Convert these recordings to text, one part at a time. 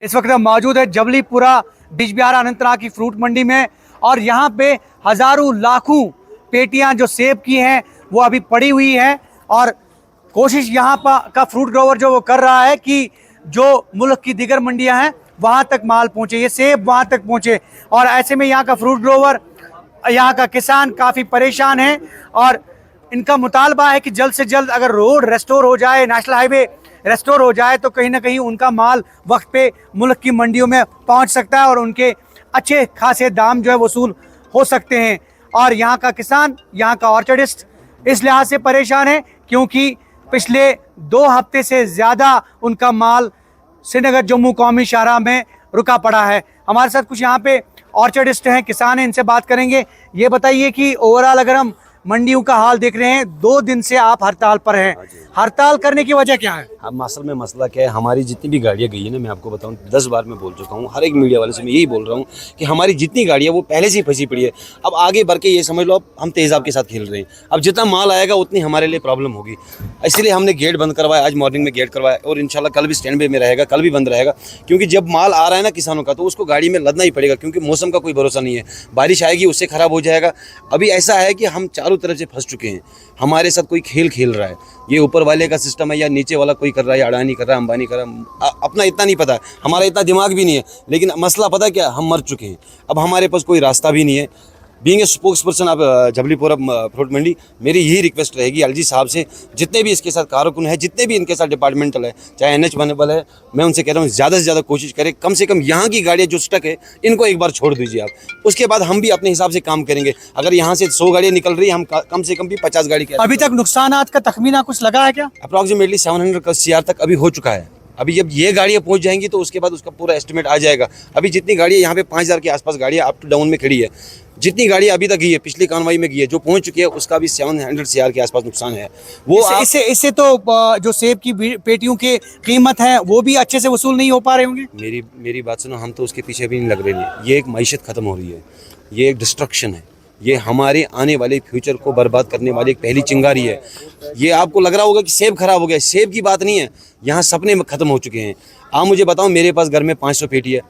इस वक्त हम मौजूद है जबलीपुरा बिजबिहारा अनंतनाग की फ्रूट मंडी में और यहाँ पे हजारों लाखों पेटियां जो सेब की हैं वो अभी पड़ी हुई हैं और कोशिश यहाँ पर का फ्रूट ग्रोवर जो वो कर रहा है कि जो मुल्क की दीगर मंडियां हैं वहाँ तक माल पहुँचे, ये सेब वहाँ तक पहुँचे। और ऐसे में यहाँ का फ्रूट ग्रोवर, यहाँ का किसान काफ़ी परेशान है और इनका मुतालबा है कि जल्द से जल्द अगर रोड रेस्टोर हो जाए, नेशनल हाईवे रेस्टोर हो जाए तो कहीं ना कहीं उनका माल वक्त पे मुल्क की मंडियों में पहुंच सकता है और उनके अच्छे खासे दाम जो है वसूल हो सकते हैं। और यहाँ का किसान, यहाँ का ऑर्चर्डिस्ट इस लिहाज से परेशान है क्योंकि पिछले 2 हफ्ते से ज़्यादा उनका माल श्रीनगर जम्मू कौमी शाहराह में रुका पड़ा है। हमारे साथ कुछ यहाँ पे ऑर्चर्डिस्ट हैं, किसान हैं, इनसे बात करेंगे। ये बताइए कि ओवरऑल अगर हम मंडियों का हाल देख रहे हैं, 2 दिन से आप हड़ताल पर हैं, हड़ताल करने की वजह क्या है? अब असल में मसला क्या है, हमारी जितनी भी गाड़ियाँ गई है ना, मैं आपको बताऊं 10 बार मैं बोल चुका हूँ, हर एक मीडिया वाले से मैं यही बोल रहा हूँ कि हमारी जितनी गाड़ियाँ वो पहले से ही फंसी पड़ी है। अब आगे बढ़ के ये समझ लो, अब हम तेज़ाब के साथ खेल रहे हैं। अब जितना माल आएगा उतनी हमारे लिए प्रॉब्लम होगी, इसलिए हमने गेट बंद करवाया, आज मॉर्निंग में गेट करवाया और इंशाल्लाह कल भी स्टैंड पे में रहेगा, कल भी बंद रहेगा। क्योंकि जब माल आ रहा है ना किसानों का, तो उसको गाड़ी में लदना ही पड़ेगा क्योंकि मौसम का कोई भरोसा नहीं है, बारिश आएगी उससे ख़राब हो जाएगा। अभी ऐसा है कि हम चारों तरफ से फंस चुके हैं, हमारे साथ कोई खेल खेल रहा है। ये ऊपर वाले का सिस्टम है या नीचे वाला कोई कर रहा है, या अडानी कर रहा है, अंबानी कर रहा है, अपना इतना नहीं पता, हमारा इतना दिमाग भी नहीं है। लेकिन मसला पता क्या, हम मर चुके हैं, अब हमारे पास कोई रास्ता भी नहीं है। बीइंग ए स्पोक्स पर्सन आप जबलीपुरा फ्रूट मंडी, मेरी यही रिक्वेस्ट रहेगी एलजी साहब से, जितने भी इसके साथ कारकुन है, जितने भी इनके साथ डिपार्टमेंटल है, चाहे NH बनबल है, मैं उनसे कह रहा हूँ ज़्यादा से ज़्यादा कोशिश करें, कम से कम यहाँ की गाड़ियाँ जो स्टक है इनको एक बार छोड़ दीजिए आप, उसके बाद हम भी अपने हिसाब से काम करेंगे। अगर यहाँ से 100 गाड़ियाँ निकल रही है, हम कम से कम भी 50 गाड़ी के। अभी तक नुकसानात का तखमीना कुछ लगा है क्या? अप्रॉक्सीमेटली 700 CR तक अभी हो चुका है। अभी जब ये गाड़ियाँ पहुँच जाएंगी तो उसके बाद उसका पूरा एस्टिमेट आ जाएगा। अभी जितनी गाड़ियाँ यहाँ पे 5000 के आसपास गाड़ियाँ अप टू डाउन में खड़ी है, जितनी गाड़ी अभी तक गई है, पिछली कार्रवाई में गई है, जो पहुंच चुकी है, उसका भी 700 CR के आसपास नुकसान है। वो इससे तो जो सेब की पेटियों की कीमत है वो भी अच्छे से वसूल नहीं हो पा रहे होंगे। मेरी बात सुनो, हम तो उसके पीछे भी नहीं लग रहे हैं। ये एक मईशत खत्म हो रही है, ये एक डिस्ट्रक्शन है, ये हमारे आने वाले फ्यूचर को बर्बाद करने वाली एक पहली चिंगारी है। ये आपको लग रहा होगा कि सेब खराब हो गया, सेब की बात नहीं है, यहाँ सपने खत्म हो चुके हैं। आप मुझे बताओ, मेरे पास घर में 500 पेटी है,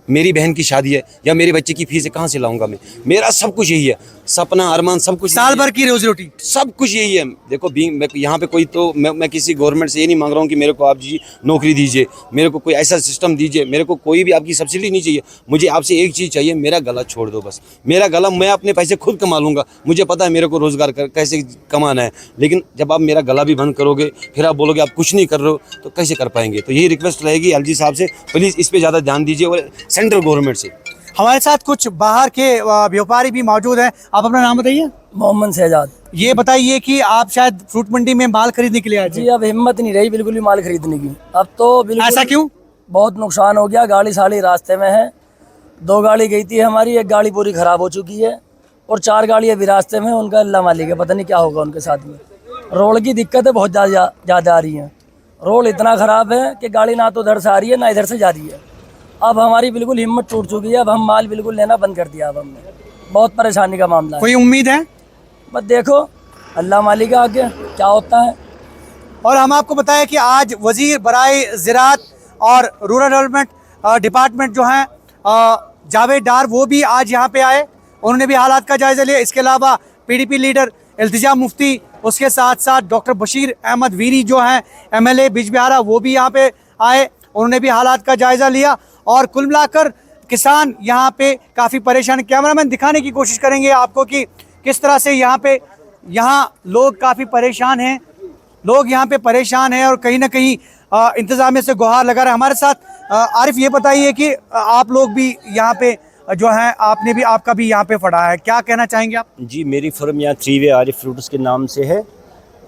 मेरी बहन की शादी है या मेरे बच्चे की फीस है, कहाँ से लाऊंगा मैं? मेरा सब कुछ यही है, सपना अरमान सब कुछ, साल भर की रोजी रोटी सब कुछ यही है। देखो मैं यहाँ पे कोई तो मैं किसी गवर्नमेंट से ये नहीं मांग रहा हूँ कि मेरे को आप जी नौकरी दीजिए, मेरे को कोई ऐसा सिस्टम दीजिए, मेरे को कोई भी आपकी सब्सिडी नहीं चाहिए। मुझे आपसे एक चीज़ चाहिए, मेरा गला छोड़ दो बस। मेरा गला, मैं अपने पैसे खुद कमा लूँगा, मुझे पता है मेरे को रोज़गार कैसे कमाना है। लेकिन जब आप मेरा गला भी बंद करोगे, फिर आप बोलोगे आप कुछ नहीं कर रहे हो, तो कैसे कर पाएंगे? तो यही रिक्वेस्ट रहेगी एलजी साहब से, प्लीज़ इस पर ज़्यादा ध्यान दीजिए और सेंट्रल गवर्नमेंट से। हमारे साथ कुछ बाहर के व्यापारी भी मौजूद हैं। आप अपना नाम बताइए। मोहम्मद शहजाद। ये बताइए कि आप शायद फ्रूट मंडी में माल खरीदने के लिए आए थे। जी, अब हिम्मत नहीं रही बिल्कुल भी माल खरीदने की। अब तो बिल्कुल, ऐसा क्यों? बहुत नुकसान हो गया, गाड़ी साड़ी रास्ते में है। 2 गाड़ी गई थी हमारी, 1 गाड़ी पूरी खराब हो चुकी है और 4 गाड़ी अभी रास्ते में। उनका अल्लाह मालिक है, पता नहीं क्या होगा उनके साथ में। रोड की दिक्कतें बहुत ज़्यादा आ रही हैं। रोड इतना ख़राब है कि गाड़ी ना तो उधर से आ रही है ना इधर से जा रही है। अब हमारी बिल्कुल हिम्मत टूट चुकी है, अब हम माल बिल्कुल लेना बंद कर दिया। अब हमने बहुत परेशानी का मामला है। कोई उम्मीद है? बस देखो अल्लाह मालिक आगे क्या होता है। और हम आपको बताएं कि आज वजीर बराए ज़राअत और रूरल डेवलपमेंट डिपार्टमेंट जो हैं जावेद डार, वो भी आज यहाँ पे आए, उन्होंने भी हालात का जायज़ा लिया। इसके अलावा PDP लीडर इल्तिजा मुफ्ती, उसके साथ साथ डॉक्टर बशीर अहमद वीरी जो हैं MLA बिजबिहारा, वो भी यहाँ पे आए, उन्होंने भी हालात का जायज़ा लिया। और कुल मिलाकर किसान यहाँ पे काफ़ी परेशान। कैमरामैन दिखाने की कोशिश करेंगे आपको कि किस तरह से यहाँ लोग काफ़ी परेशान हैं, लोग यहाँ पे परेशान हैं और कहीं ना कहीं इंतज़ामिया से गुहार लगा रहे हैं। हमारे साथ आरिफ, ये बताइए कि आप लोग भी यहाँ पे जो हैं, आपने भी, आपका भी यहाँ पे पड़ा है, क्या कहना चाहेंगे आप? जी, मेरी फर्म यहाँ 3 वे आरिफ फ्रूट्स के नाम से है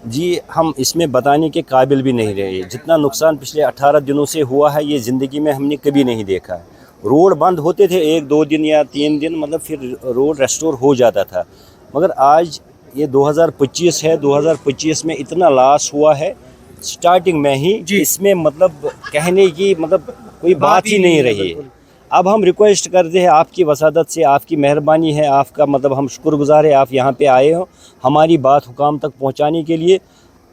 जी। हम इसमें बताने के काबिल भी नहीं रहे। जितना नुकसान पिछले 18 दिनों से हुआ है, ये ज़िंदगी में हमने कभी नहीं देखा है। रोड बंद होते थे 1-2 दिन या 3 दिन, मतलब फिर रोड रेस्टोर हो जाता था। मगर आज ये 2025 है, 2025 में इतना लॉस हुआ है स्टार्टिंग में ही, इसमें मतलब कहने की मतलब कोई बात ही नहीं रही। अब हम रिक्वेस्ट करते हैं आपकी वसादत से, आपकी मेहरबानी है, आपका मतलब हम शुक्रगुजार है, आप यहाँ पे आए हो हमारी बात हुकाम तक पहुँचाने के लिए।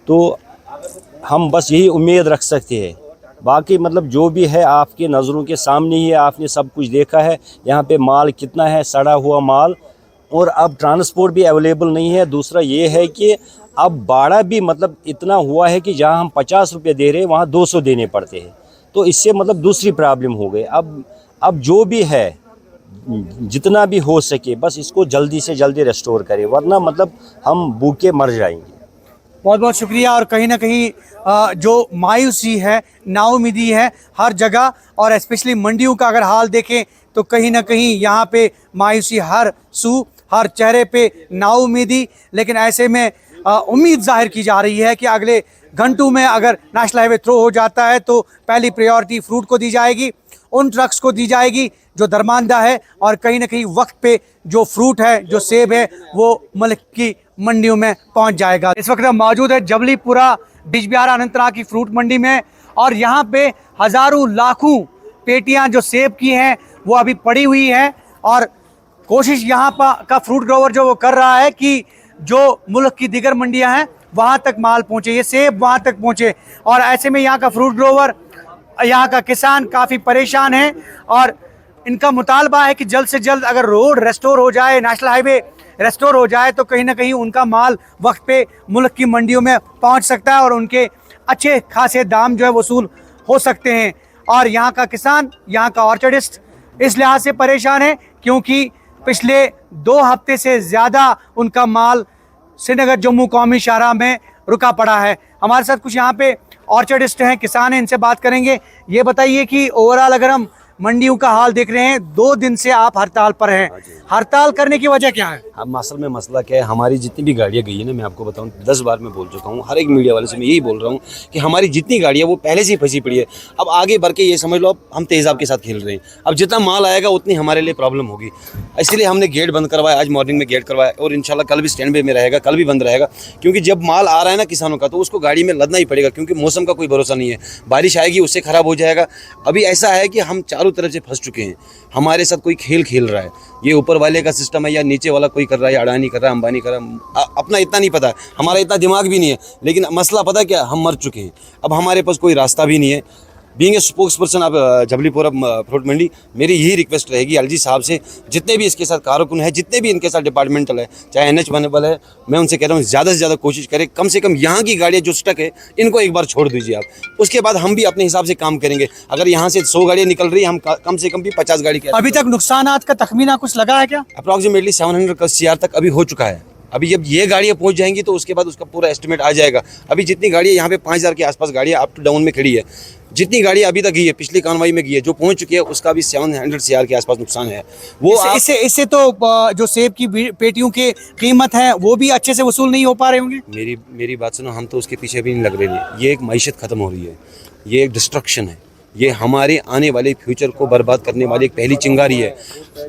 तो हम बस यही उम्मीद रख सकते हैं बाकी मतलब जो भी है आपके नज़रों के सामने ही है, आपने सब कुछ देखा है। यहाँ पे माल कितना है, सड़ा हुआ माल, और अब ट्रांसपोर्ट भी अवेलेबल नहीं है। दूसरा ये है कि अब भाड़ा भी मतलब इतना हुआ है कि जहाँ हम 50 रुपये दे रहे हैं वहाँ 200 देने पड़ते हैं। तो इससे मतलब दूसरी प्रॉब्लम हो गई। अब जो भी है जितना भी हो सके बस इसको जल्दी से जल्दी रेस्टोर करें, वरना मतलब हम भूखे मर जाएंगे। बहुत बहुत शुक्रिया। और कहीं ना कहीं जो मायूसी है, नाउमीदी है हर जगह, और स्पेशली मंडियों का अगर हाल देखें तो कहीं ना कहीं यहाँ पे मायूसी हर हर चेहरे पे नाउमीदी। लेकिन ऐसे में उम्मीद जाहिर की जा रही है कि अगले घंटों में अगर नेशनल हाईवे थ्रो हो जाता है तो पहली प्रायोरिटी फ्रूट को दी जाएगी, उन ट्रक्स को दी जाएगी जो दरमानदा है, और कहीं ना कहीं वक्त पे जो फ्रूट है, जो सेब है, वो मुल्क की मंडियों में पहुंच जाएगा। इस वक्त हम मौजूद है जबलीपुरा बिजबिहारा अनंतनाग की फ्रूट मंडी में, और यहाँ पे हज़ारों लाखों पेटियाँ जो सेब की हैं वो अभी पड़ी हुई हैं, और कोशिश यहाँ पर का फ्रूट ग्रोवर जो वो कर रहा है कि जो मुल्क की दीगर मंडियाँ हैं वहाँ तक माल पहुँचे, ये सेब वहाँ तक पहुँचे। और ऐसे में यहाँ का फ्रूट ग्रोवर, यहाँ का किसान काफ़ी परेशान है, और इनका मुतालबा है कि जल्द से जल्द अगर रोड रेस्टोर हो जाए, नेशनल हाईवे रेस्टोर हो जाए तो कहीं ना कहीं उनका माल वक्त पे मुल्क की मंडियों में पहुंच सकता है और उनके अच्छे खासे दाम जो है वसूल हो सकते हैं। और यहाँ का किसान, यहाँ का ऑर्चर्डिस्ट इस लिहाज से परेशान है क्योंकि पिछले 2 हफ्ते से ज़्यादा उनका माल श्रीनगर जम्मू कौमी शाहराह में रुका पड़ा है। हमारे साथ कुछ यहाँ पे ऑर्चर्डिस्ट हैं, किसान हैं, इनसे बात करेंगे। ये बताइए कि ओवरऑल अगर हम मंडियों का हाल देख रहे हैं, 2 दिन से आप हड़ताल पर हैं, हड़ताल करने की वजह क्या है? अब असल में मसला क्या है, हमारी जितनी भी गाड़ियाँ गई है ना, मैं आपको बताऊं 10 बार मैं बोल चुका हूँ, हर एक मीडिया वाले से मैं यही बोल रहा हूँ कि हमारी जितनी गाड़ियाँ वो पहले से ही फंसी पड़ी है। अब आगे बढ़ के ये समझ लो अब हम तेज़ाब के साथ खेल रहे हैं। अब जितना माल आएगा उतनी हमारे लिए प्रॉब्लम होगी, इसलिए हमने गेट बंद करवाया, आज मॉर्निंग में गेट करवाया, और इंशाल्लाह कल भी स्टैंड पे में रहेगा, कल भी बंद रहेगा। क्योंकि जब माल आ रहा है ना किसानों का तो उसको गाड़ी में लदना ही पड़ेगा, क्योंकि मौसम का कोई भरोसा नहीं है, बारिश आएगी उससे ख़राब हो जाएगा। अभी ऐसा है कि हम चारों तरफ से फंस चुके हैं, हमारे साथ कोई खेल खेल रहा है। ये ऊपर वाले का सिस्टम है या नीचे वाला कोई कर रहा है, या अडानी कर रहा है, अंबानी कर रहा है, अपना इतना नहीं पता, हमारा इतना दिमाग भी नहीं है। लेकिन मसला पता क्या, हम मर चुके हैं, अब हमारे पास कोई रास्ता भी नहीं है। बीइंग ए स्पोक्स पर्सन आप जबलीपुरा फ्रूट मंडी, मेरी यही रिक्वेस्ट रहेगी एलजी साहब से, जितने भी इसके साथ कारकुन है, जितने भी इनके साथ डिपार्टमेंटल है, चाहे NH बनेबल है, मैं उनसे कह रहा हूँ ज़्यादा से ज़्यादा कोशिश करें, कम से कम यहाँ की गाड़ियाँ जो स्टक है इनको एक बार छोड़ दीजिए आप, उसके बाद हम भी अपने हिसाब से काम करेंगे। अगर यहाँ से 100 गाड़ियाँ निकल रही है, हम कम से कम भी 50 गाड़ी के अभी तक नुकसानात का तखमीना कुछ लगा है क्या? अप्रॉक्सीमेटली 700 CR तक अभी हो चुका है। अभी जब ये गाड़ियाँ पहुँच जाएंगी तो उसके बाद उसका पूरा एस्टिमेट आ जाएगा। अभी जितनी गाड़ियाँ यहाँ पे 5000 के आसपास गाड़ियाँ अप टू डाउन में खड़ी है, जितनी गाड़ियाँ अभी तक गई है, पिछली कार्रवाई में गई है, जो पहुँच चुकी है, उसका भी 700 CR के आसपास नुकसान है। वो इससे तो जो सेब की पेटियों की कीमत है वो भी अच्छे से वसूल नहीं हो पा रहे होंगे। मेरी बात सुनो, हम तो उसके पीछे भी नहीं लग रहे हैं। ये एक मईशत ख़त्म हो रही है, ये एक डिस्ट्रक्शन है, ये हमारे आने वाले फ्यूचर को बर्बाद करने वाली एक पहली चिंगारी है।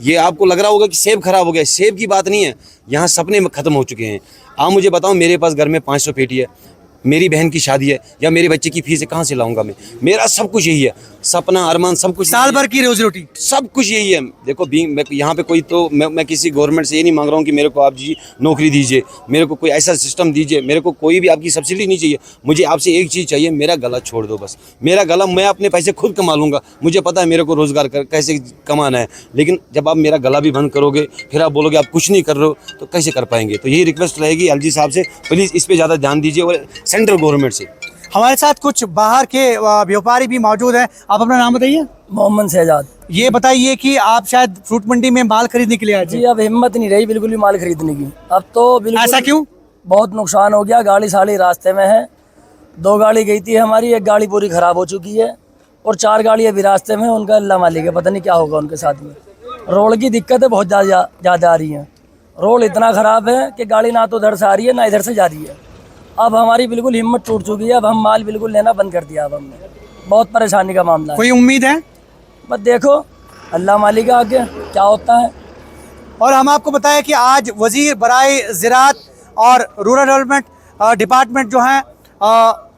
ये आपको लग रहा होगा कि सेब खराब हो गया, सेब की बात नहीं है, यहाँ सपने खत्म हो चुके हैं। आप मुझे बताओ, मेरे पास घर में 500 पेटी है, मेरी बहन की शादी है या मेरे बच्चे की फीस है, कहाँ से लाऊंगा मैं? मेरा सब कुछ यही है, सपना अरमान सब कुछ, साल भर की रोजी रोटी सब कुछ यही है। देखो यहाँ पे कोई तो मैं किसी गवर्नमेंट से ये नहीं मांग रहा हूँ कि मेरे को आप जी नौकरी दीजिए, मेरे को कोई ऐसा सिस्टम दीजिए, मेरे को कोई भी आपकी सब्सिडी नहीं चाहिए। मुझे आपसे एक चीज़ चाहिए, मेरा गला छोड़ दो बस। मेरा गला मैं अपने पैसे खुद कमा लूँगा, मुझे पता है मेरे को रोज़गार कैसे कमाना है। लेकिन जब आप मेरा गला भी बंद करोगे, फिर आप बोलोगे आप कुछ नहीं कर रहे हो, तो कैसे कर पाएंगे? तो यही रिक्वेस्ट रहेगी एलजी साहब से, प्लीज़ इस पर ज़्यादा ध्यान दीजिए, और सेंट्रल गवर्नमेंट से। हमारे साथ कुछ बाहर के व्यापारी भी मौजूद हैं। आप अपना नाम बताइए। मोहम्मद शहजाद। ये बताइए कि आप शायद फ्रूट मंडी में माल खरीदने के लिए आए थे। जी, अब हिम्मत नहीं रही बिल्कुल भी माल खरीदने की। अब तो बिल्कुल, ऐसा क्यों? बहुत नुकसान हो गया, गाड़ी साड़ी रास्ते में है। 2 गाड़ी गई थी हमारी, 1 गाड़ी पूरी ख़राब हो चुकी है, और 4 गाड़ी अभी रास्ते में, उनका अल्लाह मालिक है, पता नहीं क्या होगा उनके साथ में। रोड की दिक्कतें बहुत ज़्यादा आ रही हैं। रोड इतना ख़राब है कि गाड़ी ना तो उधर से आ रही है ना इधर से जा रही है। अब हमारी बिल्कुल हिम्मत टूट चुकी है, अब हम माल बिल्कुल लेना बंद कर दिया। अब हमने बहुत परेशानी का मामला है। कोई उम्मीद है? बस देखो अल्लाह मालिक आगे क्या होता है। और हम आपको बताएं कि आज वजीर बराए ज़राअत और रूरल डेवलपमेंट डिपार्टमेंट जो हैं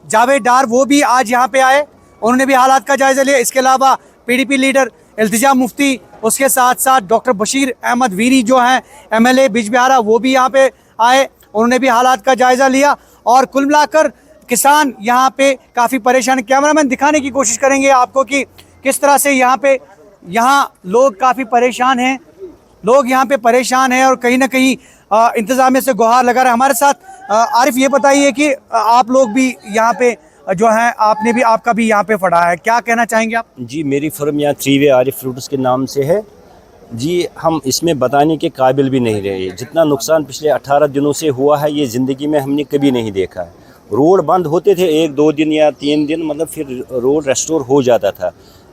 जावेद डार, वो भी आज यहाँ पे आए, उन्होंने भी हालात का जायज़ा लिया। इसके अलावा PDP लीडर इल्तिजा मुफ्ती, उसके साथ साथ डॉक्टर बशीर अहमद वीरी जो हैं MLA बिजबिहारा, वो भी यहाँ पे आए, उन्होंने भी हालात का जायज़ा लिया। और कुल मिलाकर किसान यहाँ पे काफ़ी परेशान है। कैमरामैन दिखाने की कोशिश करेंगे आपको कि किस तरह से यहाँ लोग काफ़ी परेशान हैं। लोग यहाँ पे परेशान हैं और कहीं ना कहीं इंतज़ामिया से गुहार लगा रहे हैं। हमारे साथ आरिफ, ये बताइए कि आप लोग भी यहाँ पे जो है, आपका भी यहाँ पे पड़ा है, क्या कहना चाहेंगे आप? जी, मेरी फर्म यहाँ 3 वे आरिफ फ्रूट्स के नाम से है जी। हम इसमें बताने के काबिल भी नहीं रहे। जितना नुकसान पिछले 18 दिनों से हुआ है ये ज़िंदगी में हमने कभी नहीं देखा है। रोड बंद होते थे 1-2 दिन या 3 दिन, मतलब फिर रोड रेस्टोर हो जाता था।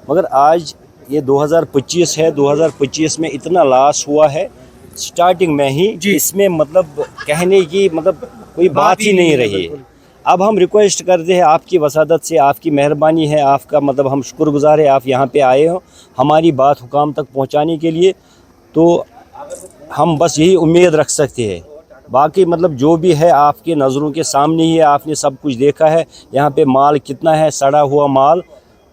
मगर आज ये 2025 है, 2025 में इतना लॉस हुआ है स्टार्टिंग में ही, इसमें मतलब कहने की मतलब कोई बात ही नहीं रही। अब हम रिक्वेस्ट करते हैं आपकी वसादत से, आपकी मेहरबानी है, आपका मतलब हम शुक्रगुजार है आप यहाँ पे आए हो हमारी बात हुकाम तक पहुँचाने के लिए। तो हम बस यही उम्मीद रख सकते हैं। बाकी मतलब जो भी है आपके नज़रों के सामने ही है, आपने सब कुछ देखा है। यहाँ पे माल कितना है, सड़ा हुआ माल,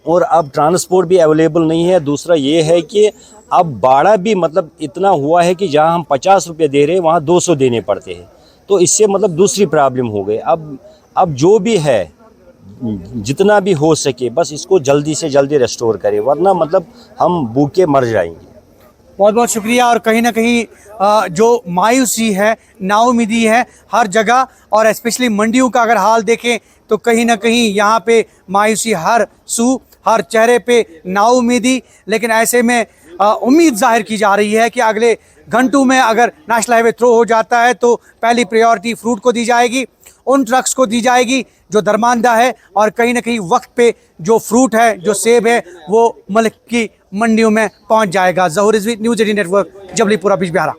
और अब ट्रांसपोर्ट भी अवेलेबल नहीं है। दूसरा ये है कि अब भाड़ा भी मतलब इतना हुआ है कि जहाँ हम 50 रुपये दे रहे हैं वहाँ 200 देने पड़ते हैं। तो इससे मतलब दूसरी प्रॉब्लम हो गई। अब जो भी है जितना भी हो सके बस इसको जल्दी से जल्दी रेस्टोर करें, वरना मतलब हम भूखे मर जाएंगे। बहुत बहुत शुक्रिया। और कहीं ना कहीं जो मायूसी है, नाउमीदी है हर जगह, और स्पेशली मंडियों का अगर हाल देखें तो कहीं ना कहीं यहाँ पे मायूसी हर चेहरे पे नाउमीदी। लेकिन ऐसे में उम्मीद जाहिर की जा रही है कि अगले घंटों में अगर नेशनल हाईवे थ्रो हो जाता है तो पहली प्रायोरिटी फ्रूट को दी जाएगी, उन ट्रक्स को दी जाएगी जो दरमानदा है, और कहीं ना कहीं वक्त पे जो फ्रूट है, जो सेब है, वो मुल्क की मंडियों में पहुंच जाएगा। ज़हूर रिजवी, न्यूज़ 18 नेटवर्क, जबलीपुरा, बिजबिहारा।